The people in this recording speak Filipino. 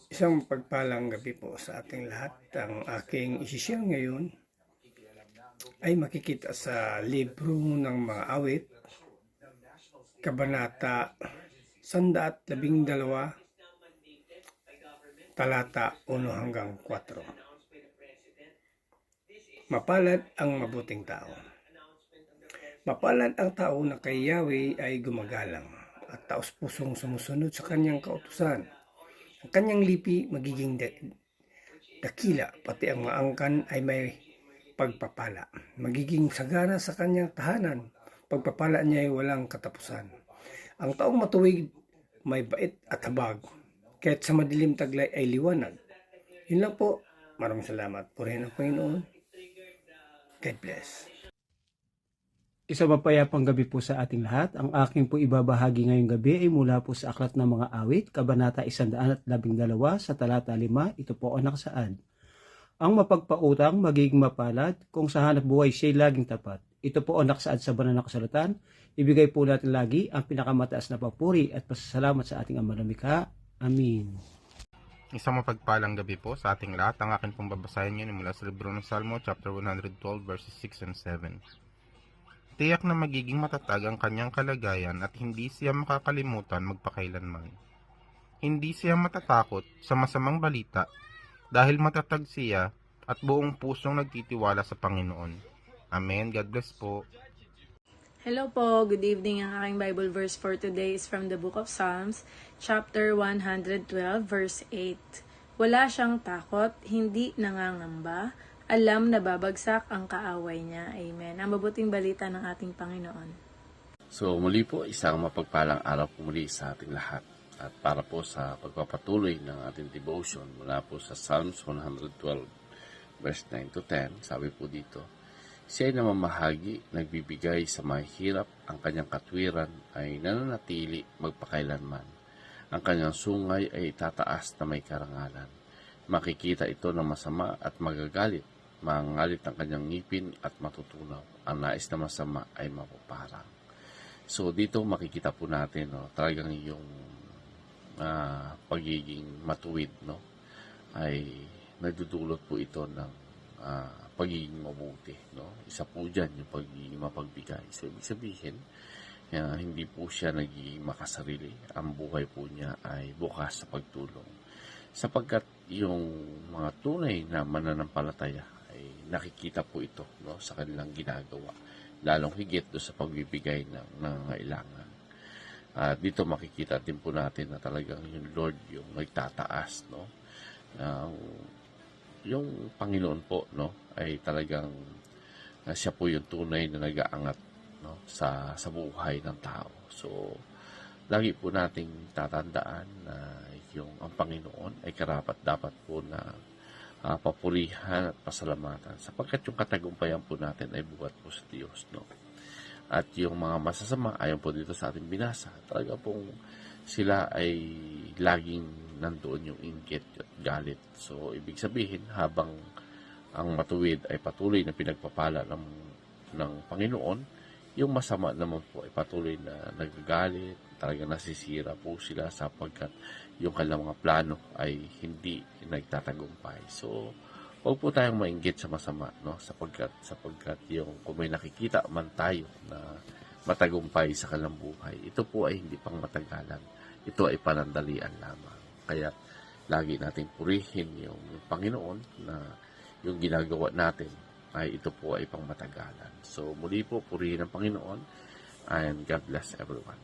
Isang pagpalang gabi po sa ating lahat. Ang aking isishare ngayon ay makikita sa libro ng mga awit, Kabanata 112, talata 1 hanggang 4. Mapalad ang mabuting tao. Mapalad ang tao na kay Yahweh ay gumagalang at taos-pusong sumusunod sa kanyang kautusan. Ang kanyang lipi magiging dakila, pati ang mga angkan ay may pagpapala. Magiging sagana sa kanyang tahanan. Pagpapala niya ay walang katapusan. Ang taong matuwid may bait at habag, kahit sa madilim taglay ay liwanag. Yun lang po. Maraming salamat. Purihin ang Panginoon. God bless. Isang mapayapang gabi po sa ating lahat. Ang aking po ibabahagi ngayong gabi ay mula po sa Aklat ng Mga Awit, Kabanata 112 sa talata 5. Ito po ang nakasaad. Ang mapagpautang magiging mapalad kung sa hanap buhay siya'y laging tapat. Ito po ang nakasaad sa banal na kasulatan. Ibigay po natin lagi ang pinakamataas na papuri at pasasalamat sa ating Ama na Lumikha. Amin. Isang mapagpalang gabi po sa ating lahat. Ang akin pong babasahin ngayon mula sa libro ng Salmo, chapter 112, verses 6 and 7. Tiyak na magiging matatag ang kanyang kalagayan at hindi siya makakalimutan magpakailanman. Hindi siya matatakot sa masamang balita dahil matatag siya at buong pusong nagtitiwala sa Panginoon. Amen. God bless po. Hello po, good evening. Ang aking Bible verse for today is from the book of Psalms, chapter 112, verse 8. Wala siyang takot, hindi nangangamba, alam na babagsak ang kaaway niya. Amen. Ang mabuting balita ng ating Panginoon. So muli po, isang mapagpalang araw po muli sa ating lahat. At para po sa pagpapatuloy ng ating devotion mula po sa Psalms 112, verse 9 to 10, sabi po dito, siya ay namamahagi, nagbibigay sa mahihirap, ang kanyang katwiran ay nananatili magpakailanman. Ang kanyang sungay ay tataas na may karangalan. Makikita ito ng masama at magagalit. Mangalit ang kanyang ngipin at matutunaw. Ang nais na masama ay mapaparang. So dito makikita po natin talagang yung pagiging matuwid ay nagdudulot po ito ng pagiging mabuti. Isa po dyan yung pagiging mapagbigay. So ibig sabihin, hindi po siya nagiging makasarili. Ang buhay po niya ay bukas sa pagtulong. Sapagkat yung mga tunay na mananampalataya ay nakikita po ito sa kanilang ginagawa. Lalong higit sa pagbibigay ng nangangailangan. Dito makikita din po natin na talagang yung Lord yung nagtataas. Yung Panginoon po ay talagang siya po yung tunay na nag-aangat sa buhay ng tao. So, lagi po nating tatandaan na ang Panginoon ay karapat-dapat po na papurihan at pasalamatan sapagkat yung katagumpayan po natin ay buhat po sa Diyos. At yung mga masasama, ayon po dito sa ating binasa, talaga pong sila ay laging nandoon yung inggit at galit. So, ibig sabihin, habang ang matuwid ay patuloy na pinagpapala ng Panginoon, yung masama naman po ay patuloy na nagagalit, talagang nasisira po sila sapagkat yung kanilang mga plano ay hindi nagtatagumpay. So, huwag po tayong mainggit sa masama, sapagkat yung kung may nakikita man tayo na matagumpay sa kanilang buhay, ito po ay hindi pang matagalan. Ito ay panandalian lamang. Kaya, lagi nating purihin yung Panginoon na yung ginagawa natin ay ito po ay pang matagalan. So, muli po, purihin ang Panginoon and God bless everyone.